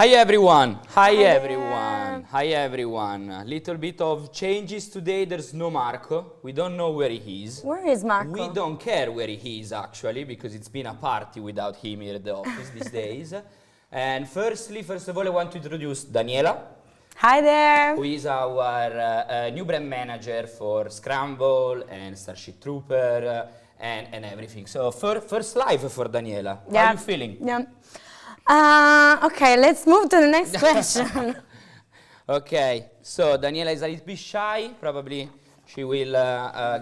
Hi everyone! Hi Hi everyone! Hi everyone! A little bit of changes today. There's no Marco. We don't know where he is. Where is Marco? We don't care where he is actually, because it's been a party without him here at the office these days. And first of all, I want to introduce Daniela. Hi there! Who is our new brand manager for Scramble and Starship Trooper and everything. So first live for Daniela. Yeah. How are you feeling? Yeah. Okay, let's move to the next question. Okay, so Daniela is a little bit shy. Probably she will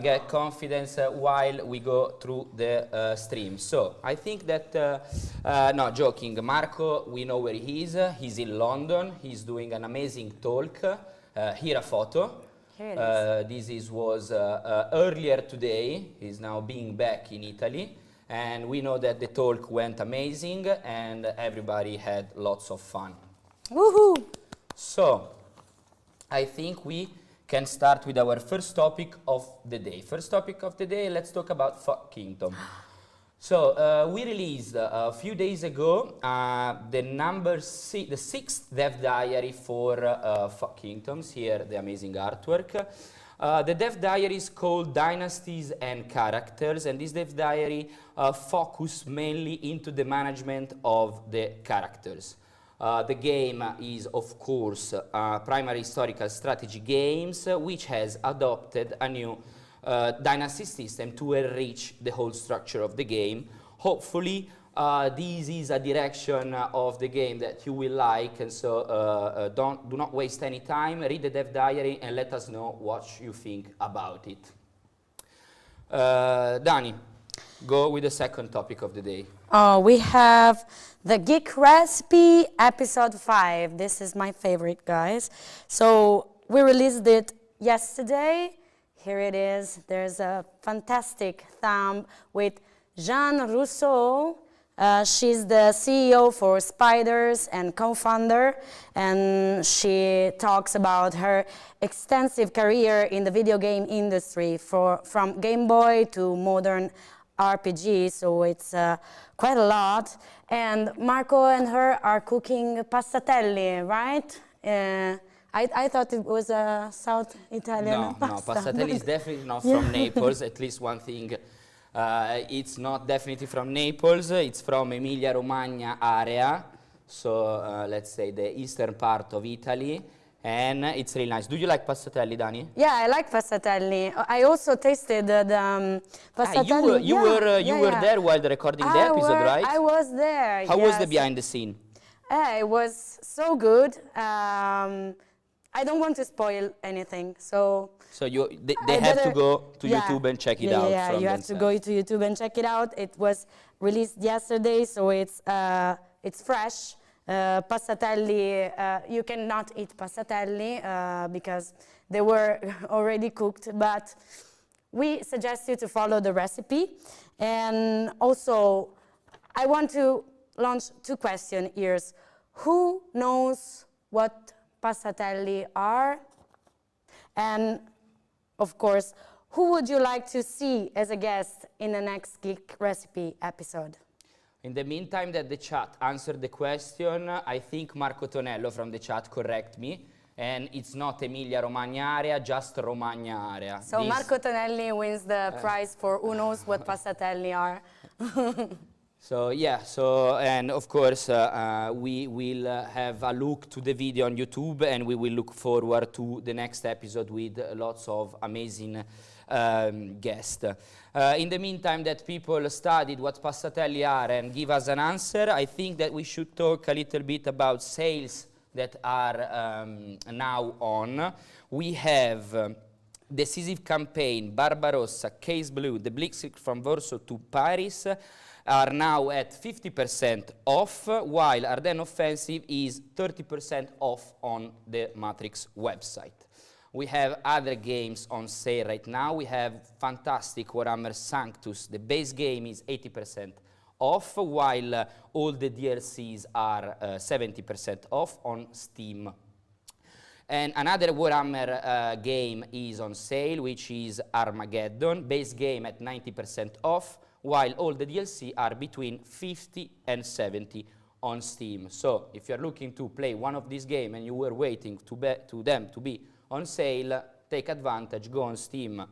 get confidence while we go through the stream. So I think that, no, joking, Marco, we know where he is. He's in London. He's doing an amazing talk. Here a photo. Here it This was earlier today. He's now being back in Italy. And we know that the talk went amazing and everybody had lots of fun. Woohoo! So, I think we can start with our first topic of the day. First topic of the day, let's talk about Fuck Kingdom. So, we released a few days ago the sixth dev diary for Fuck Kingdoms. Here, the amazing artwork. The dev diary is called Dynasties and Characters, and this dev diary focus mainly into the management of the characters. The game is, of course, primary historical strategy games, which has adopted a new dynasty system to enrich the whole structure of the game. Hopefully, this is a direction of the game that you will like, and so do not waste any time. Read the dev diary and let us know what you think about it. Dani, go with the second topic of the day. Oh, we have the Geek Recipe episode 5. This is my favorite, guys. So we released it yesterday. Here it is. There's a fantastic thumb with Jeanne Rousseau. She's the CEO for Spiders and co-founder, and she talks about her extensive career in the video game industry, from Game Boy to modern RPG, so it's quite a lot. And Marco and her are cooking passatelli, right? I thought it was a South Italian pasta. No, passatelli is definitely not from Naples, at least one thing. It's not definitely from Naples, it's from Emilia-Romagna area, so let's say the eastern part of Italy, and it's really nice. Do you like passatelli, Dani? Yeah, I like passatelli. I also tasted the passatelli. You were there while recording the episode, right? I was there. How was the behind the scene? It was so good. I don't want to spoil anything, so they have to go to YouTube and check it out. Yeah, you have to go to YouTube and check it out. It was released yesterday, so it's fresh. Passatelli, you cannot eat passatelli because they were already cooked, but we suggest you to follow the recipe. And also, I want to launch 2 questions here. Who knows what passatelli are? And of course, who would you like to see as a guest in the next Geek Recipe episode? In the meantime that the chat answered the question, I think Marco Tonello from the chat correct me, and it's not Emilia-Romagna area, just Romagna area. So Marco Tonelli wins the prize for who knows what passatelli are. So yeah, and of course we will have a look to the video on YouTube, and we will look forward to the next episode with lots of amazing guests. In the meantime that people studied what passatelli are and give us an answer, I think that we should talk a little bit about sales that are now on. We have Decisive Campaign, Barbarossa, Case Blue, the Blitzkrieg from Warsaw to Paris are now at 50% off, while Ardennes Offensive is 30% off on the Matrix website. We have other games on sale right now. We have fantastic Warhammer Sanctus. The base game is 80% off, while all the DLCs are 70% off on Steam. And another Warhammer game is on sale, which is Armageddon. Base game at 90% off, while all the DLC are between 50 and 70 on Steam. So if you're looking to play one of these games and you were waiting to them to be on sale, take advantage, go on Steam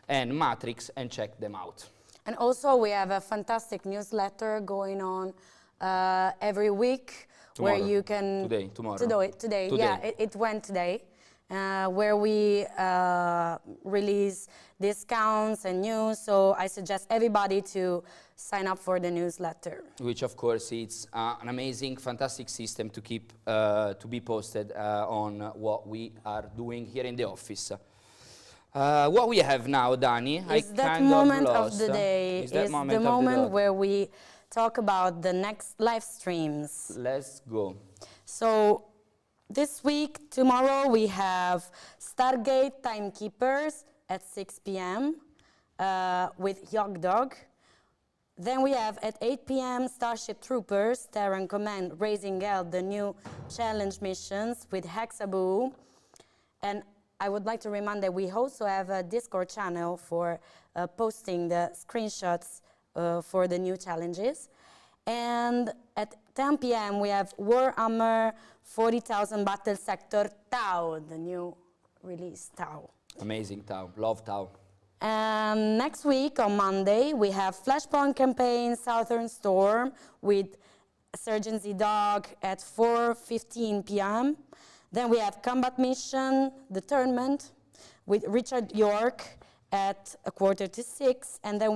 and Matrix and check them out. And also we have a fantastic newsletter going on every week. Tomorrow. Where you can... Today. Yeah, it went today. Where we release discounts and news, so I suggest everybody to sign up for the newsletter. Which, of course, it's an amazing, fantastic system to keep to be posted on what we are doing here in the office. What we have now, Dani, is that moment of the day. Is the moment where we talk about the next live streams. Let's go. So. This week, tomorrow, we have Stargate Timekeepers at 6 p.m. With Yog Dog. Then we have at 8 p.m. Starship Troopers, Terran Command, Raising Hell, the new challenge missions with Hexaboo. And I would like to remind that we also have a Discord channel for posting the screenshots for the new challenges. And at 10 p.m. we have Warhammer 40,000 Battle Sector Tau, the new release Tau. Amazing Tau, love Tau. And next week on Monday we have Flashpoint campaign Southern Storm with Sergeant Z-Dog at 4:15 p.m. Then we have Combat Mission, The Tournament with Richard York at 5:45, and then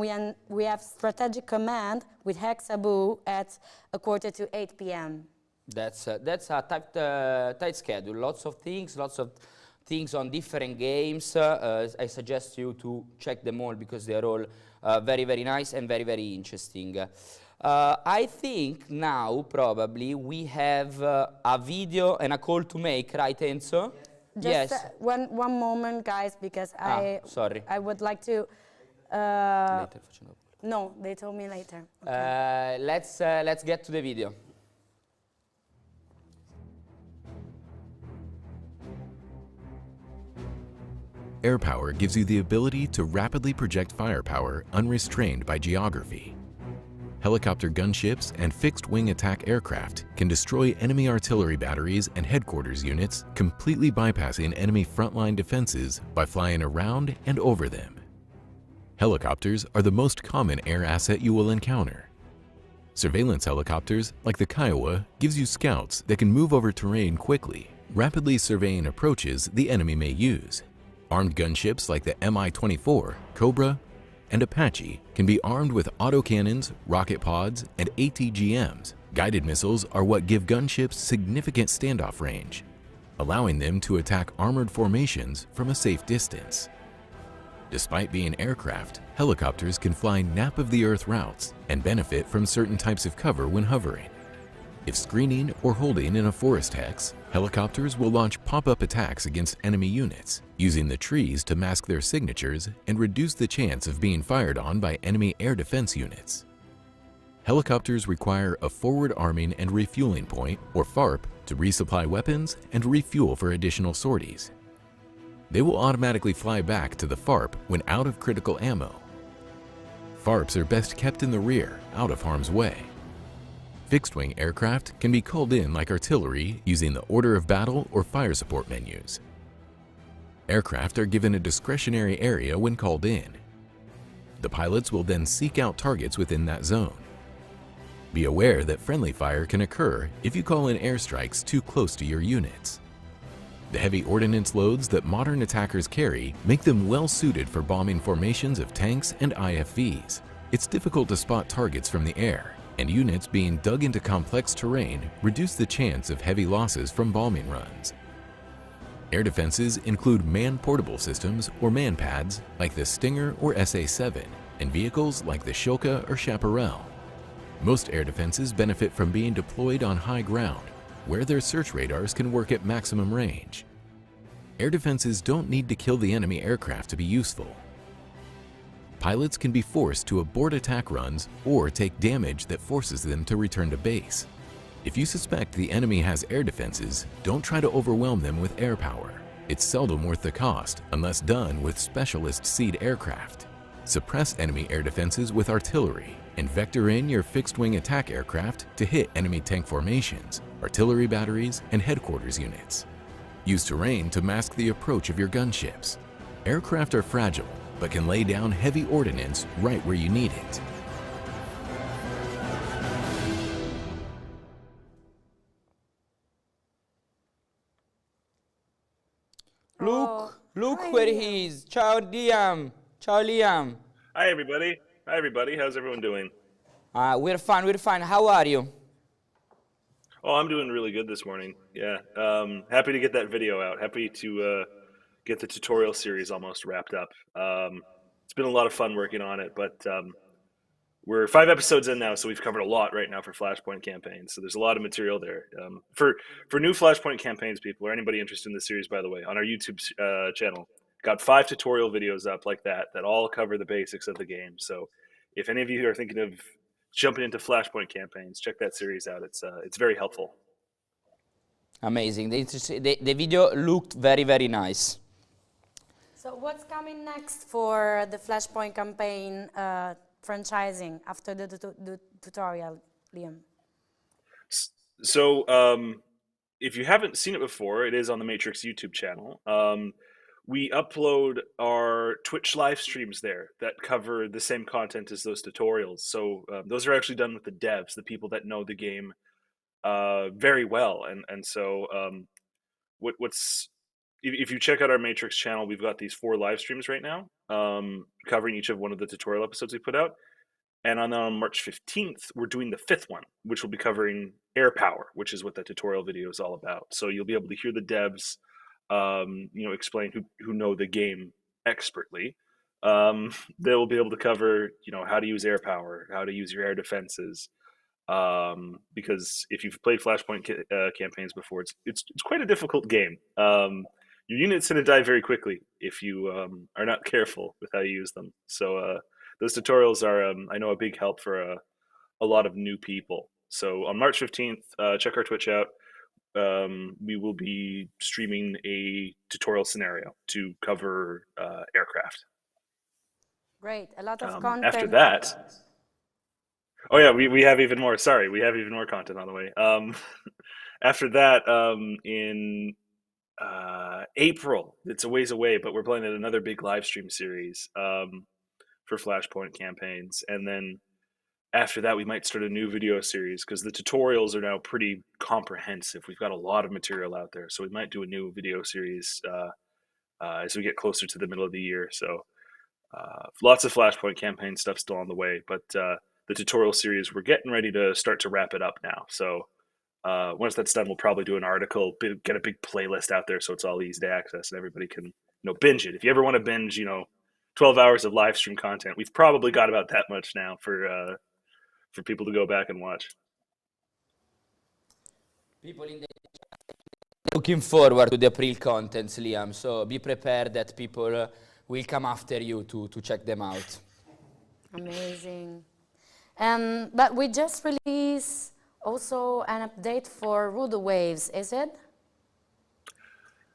we have Strategic Command with Hexaboo at 7:45 p.m. That's a tight schedule. Lots of things on different games. I suggest you to check them all because they are all very, very nice and very, very interesting. I think now probably we have a video and a call to make, right, Enzo? Just one moment, guys, because I would like to... Later. No, they told me later. Okay. Let's get to the video. Air power gives you the ability to rapidly project firepower unrestrained by geography. Helicopter gunships and fixed-wing attack aircraft can destroy enemy artillery batteries and headquarters units, completely bypassing enemy frontline defenses by flying around and over them. Helicopters are the most common air asset you will encounter. Surveillance helicopters, like the Kiowa, gives you scouts that can move over terrain quickly, rapidly surveying approaches the enemy may use. Armed gunships like the Mi-24, Cobra, and Apache can be armed with autocannons, rocket pods, and ATGMs. Guided missiles are what give gunships significant standoff range, allowing them to attack armored formations from a safe distance. Despite being aircraft, helicopters can fly nap-of-the-earth routes and benefit from certain types of cover when hovering. If screening or holding in a forest hex, helicopters will launch pop-up attacks against enemy units, using the trees to mask their signatures and reduce the chance of being fired on by enemy air defense units. Helicopters require a forward arming and refueling point, or FARP, to resupply weapons and refuel for additional sorties. They will automatically fly back to the FARP when out of critical ammo. FARPs are best kept in the rear, out of harm's way. Fixed-wing aircraft can be called in like artillery using the order of battle or fire support menus. Aircraft are given a discretionary area when called in. The pilots will then seek out targets within that zone. Be aware that friendly fire can occur if you call in airstrikes too close to your units. The heavy ordnance loads that modern attackers carry make them well suited for bombing formations of tanks and IFVs. It's difficult to spot targets from the air, and units being dug into complex terrain reduce the chance of heavy losses from bombing runs. Air defenses include man-portable systems or man-pads like the Stinger or SA-7 and vehicles like the Shilka or Chaparral. Most air defenses benefit from being deployed on high ground, where their search radars can work at maximum range. Air defenses don't need to kill the enemy aircraft to be useful. Pilots can be forced to abort attack runs or take damage that forces them to return to base. If you suspect the enemy has air defenses, don't try to overwhelm them with air power. It's seldom worth the cost unless done with specialist seed aircraft. Suppress enemy air defenses with artillery and vector in your fixed-wing attack aircraft to hit enemy tank formations, artillery batteries, and headquarters units. Use terrain to mask the approach of your gunships. Aircraft are fragile, but can lay down heavy ordnance right where you need it. Look where he is. Ciao, Liam. Ciao, Liam. Hi, everybody. Hi, everybody. How's everyone doing? We're fine. We're fine. How are you? Oh, I'm doing really good this morning. Yeah. Happy to get that video out. Happy to get the tutorial series almost wrapped up. It's been a lot of fun working on it, but we're 5 episodes in now, so we've covered a lot right now for Flashpoint campaigns. So there's a lot of material there. For new Flashpoint campaigns people, or anybody interested in the series, by the way, on our YouTube channel, got 5 tutorial videos up like that all cover the basics of the game. So if any of you are thinking of jumping into Flashpoint campaigns, check that series out. It's very helpful. Amazing. The video looked very, very nice. So what's coming next for the Flashpoint campaign franchising after the tutorial, Liam? So if you haven't seen it before, it is on the Matrix YouTube channel. We upload our Twitch live streams there that cover the same content as those tutorials. So those are actually done with the devs, the people that know the game very well. And so if you check out our Matrix channel, we've got these 4 live streams right now, covering each of one of the tutorial episodes we put out. And on March 15th, we're doing the 5th one, which will be covering air power, which is what the tutorial video is all about. So you'll be able to hear the devs, explain who know the game expertly. They'll be able to cover, how to use air power, how to use your air defenses. Because if you've played Flashpoint campaigns before, it's quite a difficult game. Your unit's going to die very quickly if you are not careful with how you use them. So those tutorials are, I know, a big help for a lot of new people. So on March 15th, check our Twitch out. We will be streaming a tutorial scenario to cover aircraft. Great, a lot of content. After that, oh yeah, we have even more. Sorry, we have even more content on the way. After that, in April, it's a ways away, but we're planning another big live stream series for Flashpoint campaigns, and then after that, we might start a new video series because the tutorials are now pretty comprehensive. We've got a lot of material out there, so we might do a new video series as we get closer to the middle of the year. So lots of Flashpoint campaign stuff still on the way, but the tutorial series, we're getting ready to start to wrap it up now. So once that's done, we'll probably do an article, get a big playlist out there so it's all easy to access and everybody can binge it. If you ever want to binge 12 hours of live stream content, we've probably got about that much now for people to go back and watch. People in the looking forward to the April contents, Liam. So be prepared that people will come after you to check them out. Amazing. But we just released also an update for Rule the Waves, is it?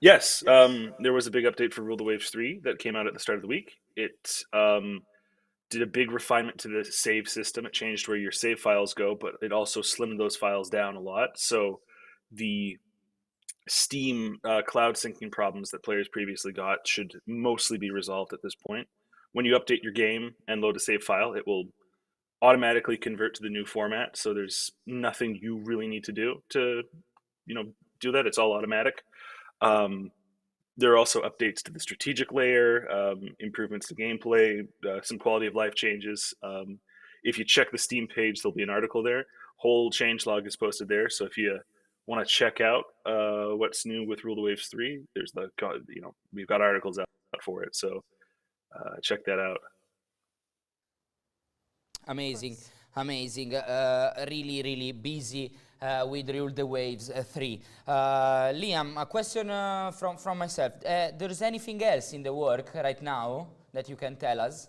Yes, there was a big update for Rule the Waves 3 that came out at the start of the week. It did a big refinement to the save system. It changed where your save files go, but it also slimmed those files down a lot. So the Steam cloud syncing problems that players previously got should mostly be resolved at this point. When you update your game and load a save file, it will automatically convert to the new format. So there's nothing you really need to do to, do that. It's all automatic. There are also updates to the strategic layer, improvements to gameplay, some quality of life changes. If you check the Steam page, there'll be an article there. Whole changelog is posted there. So if you want to check out what's new with Rule the Waves 3, there's we've got articles out for it. So check that out. Amazing. Really, really busy with Rule the Waves 3. Liam, a question from myself. There's anything else in the work right now that you can tell us?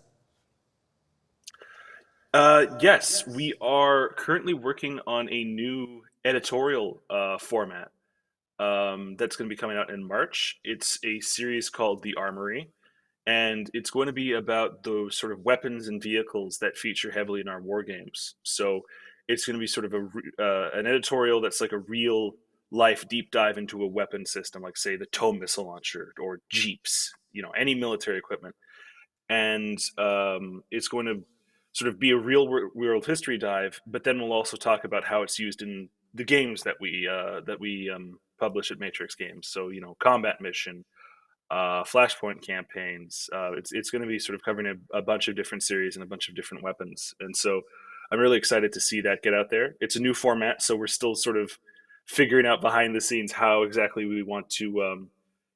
Yes, we are currently working on a new editorial format that's going to be coming out in March. It's a series called The Armory, and it's going to be about those sort of weapons and vehicles that feature heavily in our war games. So it's going to be sort of an editorial that's like a real life deep dive into a weapon system, like say the TOW missile launcher or Jeeps, any military equipment. And it's going to sort of be a real world history dive, but then we'll also talk about how it's used in the games that we publish at Matrix Games. So combat mission, Flashpoint campaigns. It's going to be sort of covering a bunch of different series and a bunch of different weapons, and so I'm really excited to see that get out there. It's a new format, so we're still sort of figuring out behind the scenes how exactly we want to.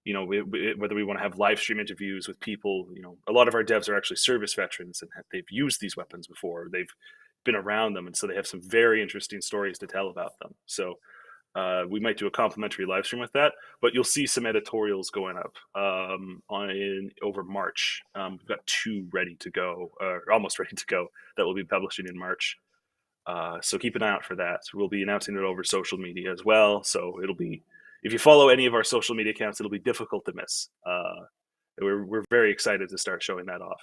Whether we want to have live stream interviews with people. A lot of our devs are actually service veterans and they've used these weapons before. They've been around them, and so they have some very interesting stories to tell about them. So we might do a complimentary live stream with that, but you'll see some editorials going up over March. We've got 2 ready to go, or almost ready to go, that we'll be publishing in March. So keep an eye out for that. We'll be announcing it over social media as well. So it'll be, if you follow any of our social media accounts, it'll be difficult to miss. We're very excited to start showing that off.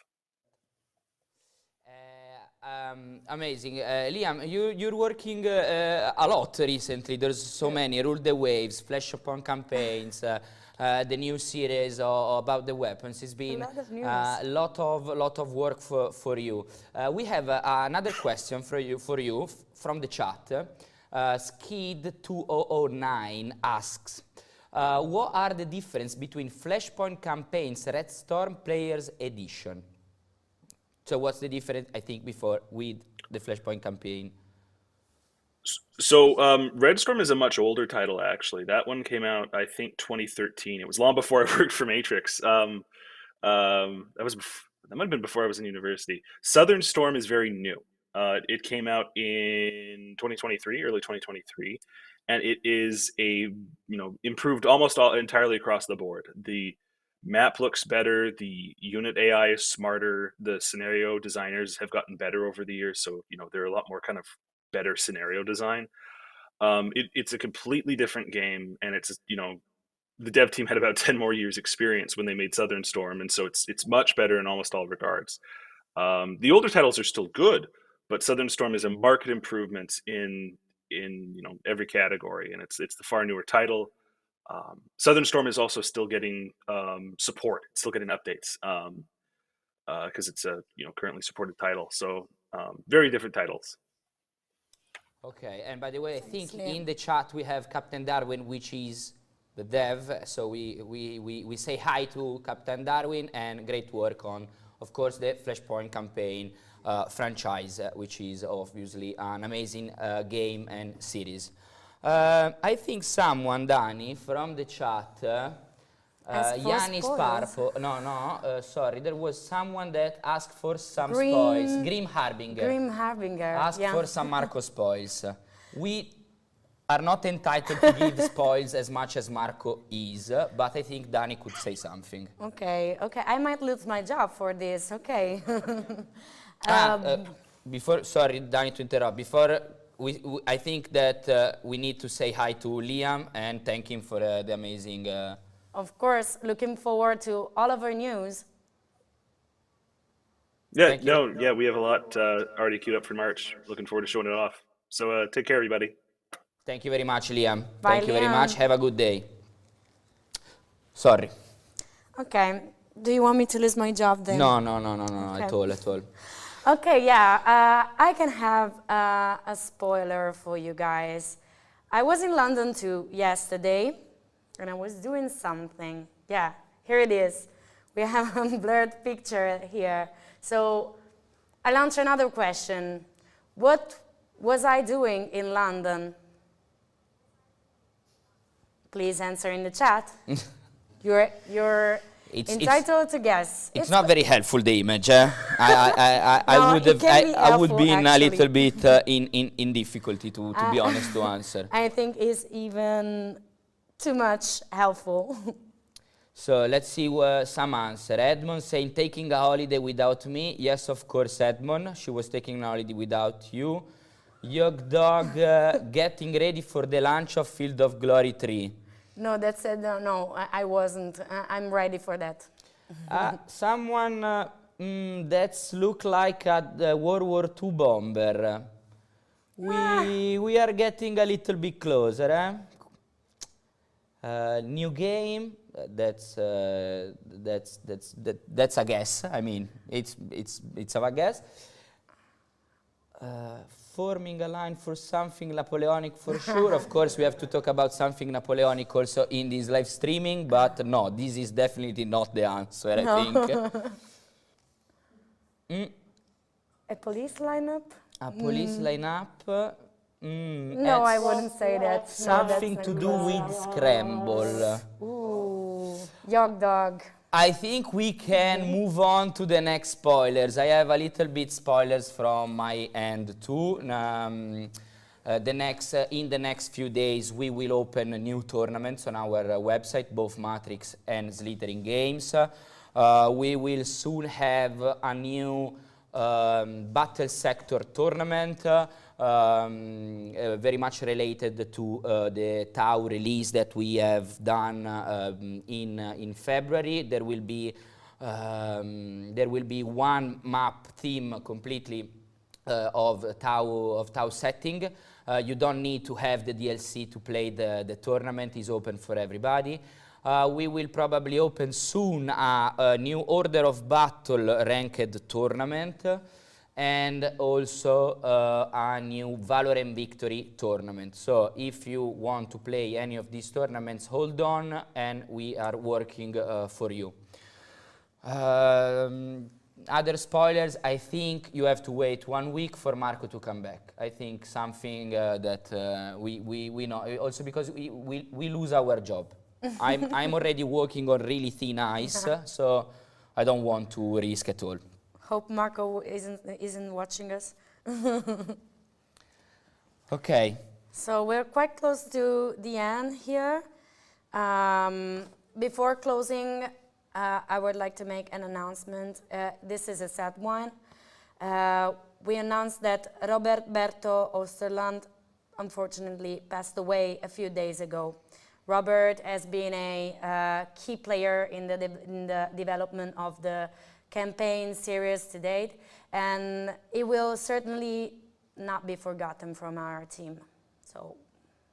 Amazing. Liam, you're working a lot recently. There's so many, Rule the Waves, Flashpoint campaigns, the new series about the weapons. It's been a lot of work for you. We have another question for you from the chat. Skid2009 asks, what are the difference between Flashpoint campaigns Red Storm Players Edition? So what's the difference, I think, before with the Flashpoint campaign? So Red Storm is a much older title, actually. That one came out, I think, 2013. It was long before I worked for Matrix. That might have been before I was in university. Southern Storm is very new. It came out in 2023, early 2023, and it is improved almost entirely across the board. The map looks better. The unit AI is smarter. The scenario designers have gotten better over the years, so they're a lot more kind of better scenario design. It's a completely different game, and it's the dev team had about 10 more years experience when they made Southern Storm, and so it's much better in almost all regards. The older titles are still good, but Southern Storm is a marked improvement in every category, and it's the far newer title. Southern Storm is also still getting support. It's still getting updates because it's a currently supported title. So very different titles. Okay, and by the way, I think in the chat we have Captain Darwin, which is the dev. So we say hi to Captain Darwin, and great work on, of course, the Flashpoint campaign franchise, which is obviously an amazing game and series. I think someone, Dani, from the chat, Yanis Parpo, sorry, there was someone that asked for some spoils. Grim Harbinger. Asked for some Marco spoils. We are not entitled to give spoils as much as Marco is, but I think Dani could say something. Okay, I might lose my job for this, okay. Sorry, Dani, to interrupt. Before, I think that we need to say hi to Liam and thank him for the amazing... Of course, looking forward to all of our news. Yeah, we have a lot already queued up for March. Looking forward to showing it off. So take care, everybody. Thank you very much, Liam. Bye, Thank you very much. Have a good day. Sorry. Okay. Do you want me to lose my job then? No, okay. at all. Okay, yeah, I can have a spoiler for you guys. I was in London too yesterday, and I was doing something. Yeah, here it is. We have a blurred picture here. So I launched another question. What was I doing in London? Please answer in the chat. You're entitled to guess. It's not very helpful, the image. I would be in a little bit in difficulty, to be honest, to answer. I think it's even too much helpful. So let's see some answer. Edmond saying, taking a holiday without me. Yes, of course, Edmond. She was taking a holiday without you. Yog Dog getting ready for the launch of Field of Glory 3. No, that's no, I wasn't. I'm ready for that. Someone that's look like a World War II bomber. We are getting a little bit closer, eh? New game. That's a guess. I mean, it's a guess. Forming a line for something Napoleonic for sure. Of course, we have to talk about something Napoleonic also in this live streaming, but no, this is definitely not the answer, I think. A police lineup? A police lineup? No, I wouldn't say that. Something to do with Scramble. Ooh, Yog Dog. I think we can move on to the next spoilers. I have a little bit spoilers from my end too. In the next few days, we will open new tournaments on our website, both Matrix and Slitherine Games. We will soon have a new battle sector tournament, very much related to the Tau release that we have done in February. There will be one map theme completely of Tau setting. You don't need to have the DLC to play the tournament. It's open for everybody. We will probably open soon a new Order of Battle ranked tournament, and also a new Valorant Victory tournament. So if you want to play any of these tournaments, hold on, and we are working for you. Other spoilers, I think you have to wait 1 week for Marco to come back. I think something that we know, also because we lose our job. I'm already working on really thin ice, so I don't want to risk at all. Hope Marco isn't watching us. Okay. So we're quite close to the end here. Before closing, I would like to make an announcement. This is a sad one. We announced that Robert Berto Osterland unfortunately passed away a few days ago. Robert has been a key player in the development of the campaign series to date, and it will certainly not be forgotten from our team. So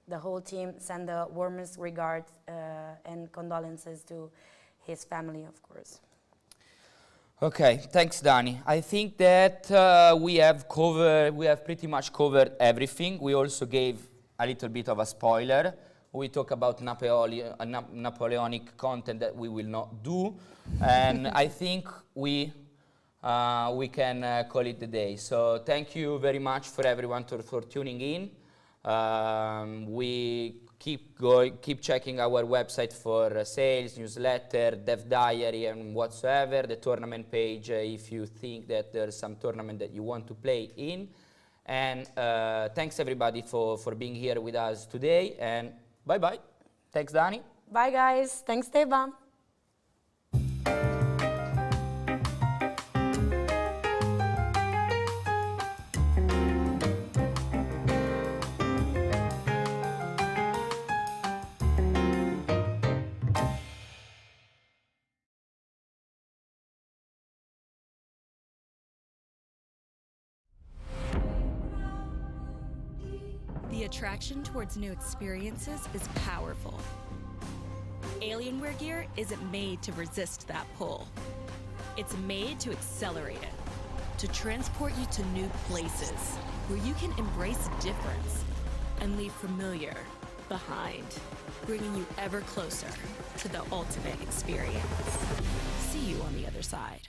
the whole team send the warmest regards and condolences to his family, of course. Okay, thanks, Dani. I think that we have pretty much covered everything. We also gave a little bit of a spoiler. We talk about Napoleonic content that we will not do, and I think we can call it the day. So thank you very much for everyone for tuning in. We keep checking our website for sales, newsletter, dev diary, and whatsoever. The tournament page, if you think that there's some tournament that you want to play in. And thanks everybody for being here with us today. And bye-bye. Thanks, Dani. Bye, guys. Thanks, Esteban. The attraction towards new experiences is powerful. Alienware gear isn't made to resist that pull. It's made to accelerate it, to transport you to new places where you can embrace difference and leave familiar behind, bringing you ever closer to the ultimate experience. See you on the other side.